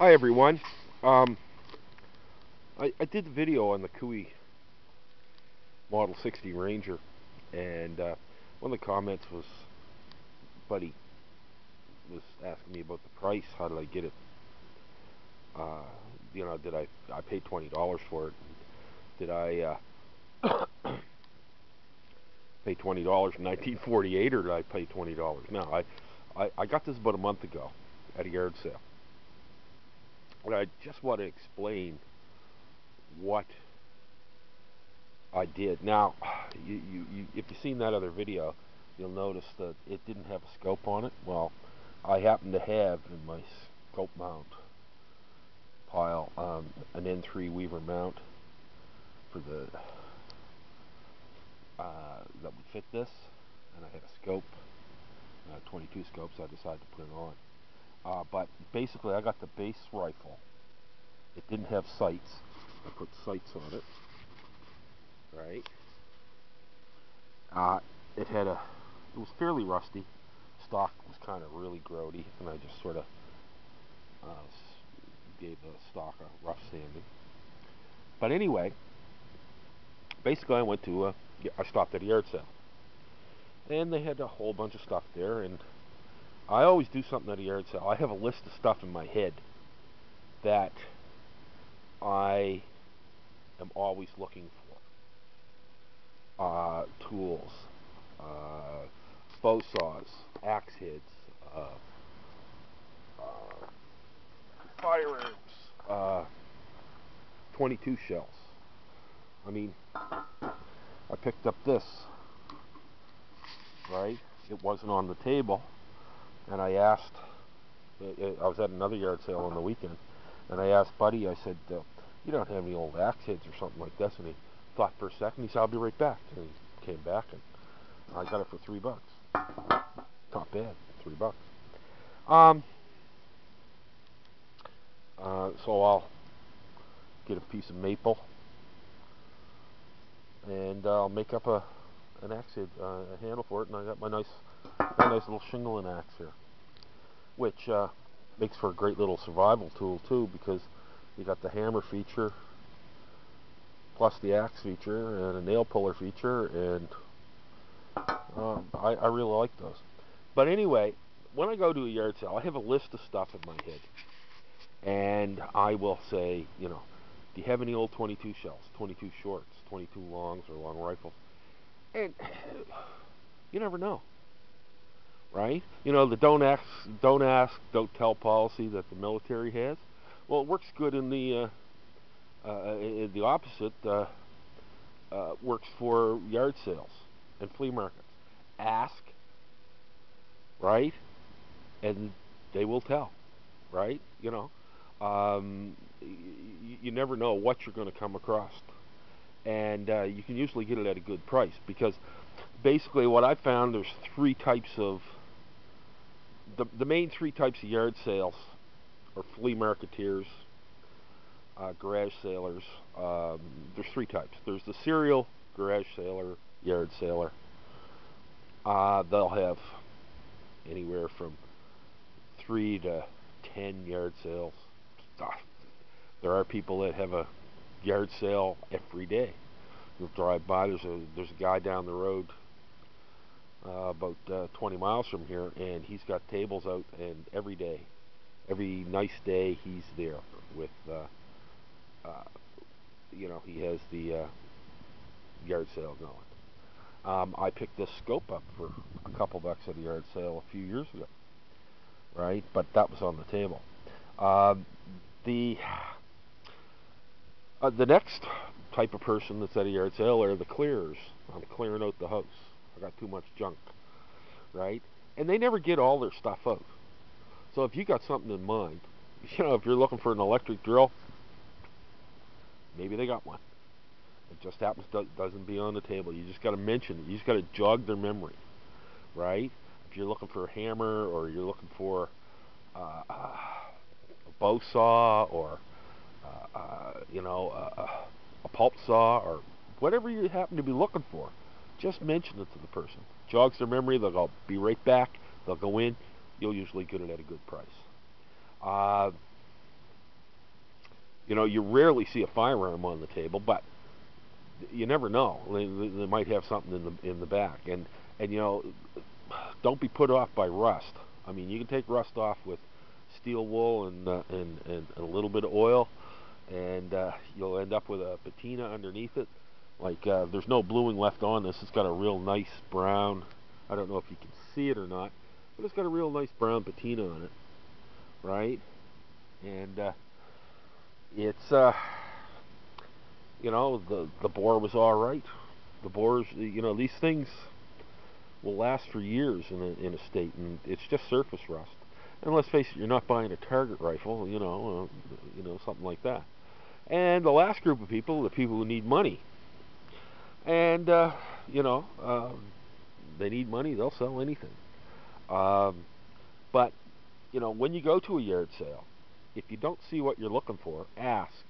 Hi everyone. Um, I did the video on the Cooey Model 60 Ranger, and one of the comments was, Buddy was asking me about the price. How did I get it? Did I paid $20 for it? Did I pay $20 in 1948, or did I pay $20? No, I got this about a month ago at a yard sale, and I just want to explain what I did. Now, if you've seen that other video, you'll notice that it didn't have a scope on it. Well, I happen to have in my scope mount pile an N3 Weaver mount for the that would fit this, and I had a scope, 22 scopes. So I decided to put it on. But basically, I got the base rifle. It didn't have sights. I put sights on it, right? It was fairly rusty. Stock was kind of really grody, and I just sort of gave the stock a rough sanding. But anyway, basically I stopped at a yard sale, and they had a whole bunch of stuff there, and I always do something at a yard sale. I have a list of stuff in my head that I am always looking for. Tools, bow saws, axe heads, firearms, 22 shells. I mean, I picked up this, right? It wasn't on the table, and I asked, I was at another yard sale on the weekend, and I asked Buddy, I said, you don't have any old axe heads or something like this? And he thought for a second. He said, I'll be right back. And he came back, and I got it for $3. Not bad, $3. So I'll get a piece of maple, and I'll make up an axe head, a handle for it, and I got my nice little shingling axe here, which makes for a great little survival tool too, because you got the hammer feature plus the axe feature and a nail puller feature, and I really like those. But anyway, when I go to a yard sale, I have a list of stuff in my head, and I will say, do you have any old 22 shells, 22 shorts, 22 longs, or long rifles? And you never know, right? The don't ask, don't tell policy that the military has. Well, it works good in the opposite. Works for yard sales and flea markets. Ask, right, and they will tell, right? You never know what you're going to come across, and you can usually get it at a good price, because basically what I found, there's three types of the main three types of yard sales, or flea marketeers, garage sailors. There's three types. There's the serial garage sailor, yard sailor. They'll have anywhere from 3 to 10 yard sales. There are people that have a yard sale every day. You'll drive by. There's a guy down the road, about 20 miles from here, and he's got tables out, and every day, every nice day, he's there with he has the yard sale going. I picked this scope up for a couple bucks at a yard sale a few years ago, right? But that was on the table. The next type of person that's at a yard sale are the clearers. I'm clearing out the house. I got too much junk, right? And they never get all their stuff out. So if you got something in mind, if you're looking for an electric drill, maybe they got one. It just happens doesn't be on the table. You just got to mention it. You just got to jog their memory, right? If you're looking for a hammer, or you're looking for a bow saw, or a pulp saw, or whatever you happen to be looking for, just mention it to the person. Jogs their memory. They'll go, be right back. They'll go in. You'll usually get it at a good price. You know, you rarely see a firearm on the table, but you never know. They might have something in the back, and you know, don't be put off by rust. I mean, you can take rust off with steel wool and a little bit of oil, and you'll end up with a patina underneath it. Like there's no bluing left on this. It's got a real nice brown. I don't know if you can see it or not, but it's got a real nice brown patina on it, right? And it's you know, the bore was all right. The bores, you know, these things will last for years in a state, and it's just surface rust. And let's face it, you're not buying a target rifle, you know, something like that. And the last group of people, the people who need money, and you know, they need money, they'll sell anything. But you know, when you go to a yard sale, if you don't see what you're looking for, ask.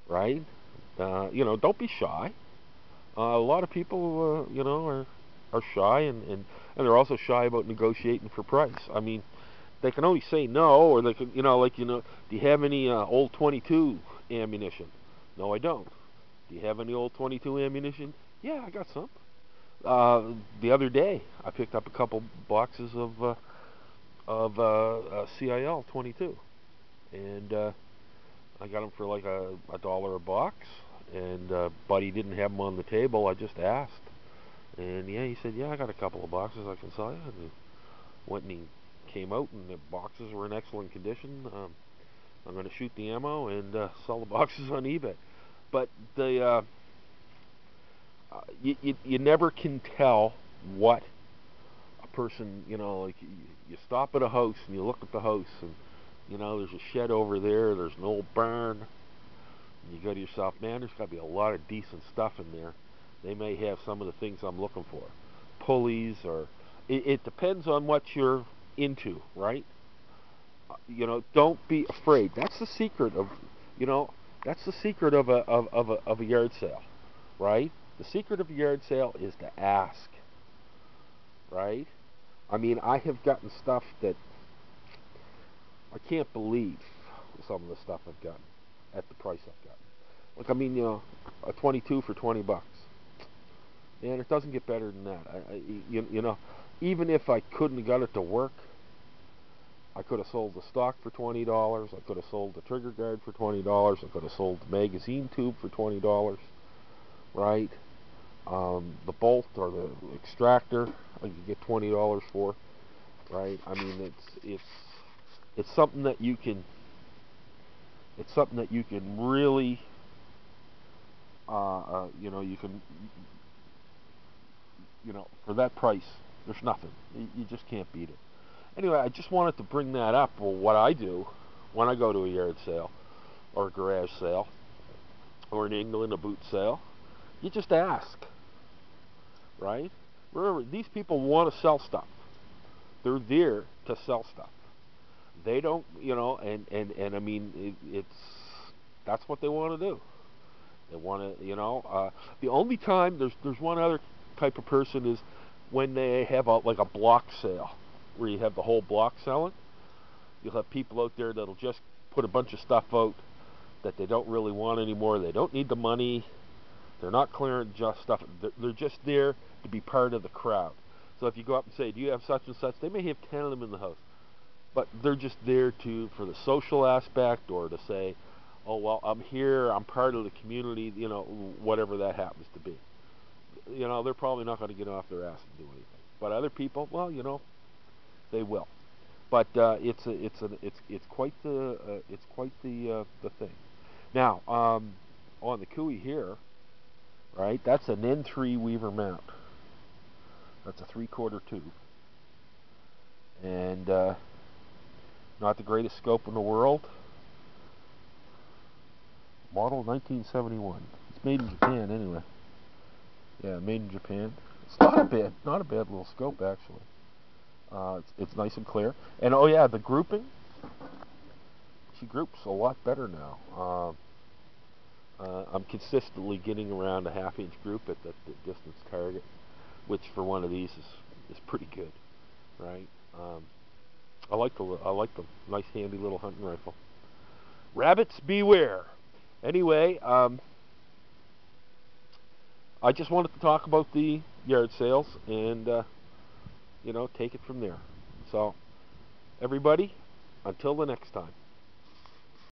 Right? You know, don't be shy. A lot of people, you know, are shy, and they're also shy about negotiating for price. I mean, they can only say no, or they can, you know, like, you know, do you have any old 22 ammunition? No, I don't. Do you have any old 22 ammunition? Yeah, I got some. The other day, I picked up a couple boxes of CIL 22, and I got them for like a dollar a box, and Buddy didn't have them on the table. I just asked, and yeah, he said, yeah, I got a couple of boxes I can sell you. And he went and he came out, and the boxes were in excellent condition. I'm going to shoot the ammo and sell the boxes on eBay. But the you never can tell what a person, you know, like you stop at a house and you look at the house, and you know, there's a shed over there, there's an old barn. You go to yourself, man, there's got to be a lot of decent stuff in there. They may have some of the things I'm looking for. Pulleys, or it depends on what you're into, right? You know, don't be afraid. That's the secret of, you know, that's the secret of a yard sale, right? The secret of a yard sale is to ask, right? I mean, I have gotten stuff that I can't believe some of the stuff I've gotten at the price I've gotten. Like, I mean, you know, a 22 for 20 bucks. Man, it doesn't get better than that. You know, even if I couldn't have got it to work, I could have sold the stock for $20. I could have sold the trigger guard for $20. I could have sold the magazine tube for $20. Right? The bolt or the extractor, I could get $20 for. Right? I mean, it's something that you can. It's something that you can really, you know, you know, for that price, there's nothing. You just can't beat it. Anyway, I just wanted to bring that up. Well, what I do when I go to a yard sale or a garage sale or in England a boot sale, you just ask, right? Remember, these people want to sell stuff. They're there to sell stuff. They don't, you know, and I mean, it's that's what they want to do. They want to, you know. The only time there's one other type of person is when they have like a block sale, where you have the whole block selling. You'll have people out there that'll just put a bunch of stuff out that they don't really want anymore. They don't need the money. They're not clearing just stuff. They're just there to be part of the crowd. So if you go up and say, do you have such and such? They may have 10 of them in the house. But they're just there for the social aspect, or to say, oh, well, I'm here, I'm part of the community, you know, whatever that happens to be. You know, they're probably not going to get off their ass and do anything. But other people, well, you know, they will. But it's quite the thing. Now, on the Cooey here, right? That's an N3 Weaver mount. That's a 3/4 tube, and not the greatest scope in the world. Model 1971. It's made in Japan anyway. Yeah, made in Japan. It's not a bad little scope actually. It's nice and clear. And oh yeah, the grouping. She groups a lot better now. I'm consistently getting around a 1/2-inch group at the distance target, which for one of these is pretty good, right? I like the nice handy little hunting rifle. Rabbits beware. Anyway, I just wanted to talk about the yard sales and, take it from there. So, everybody, until the next time.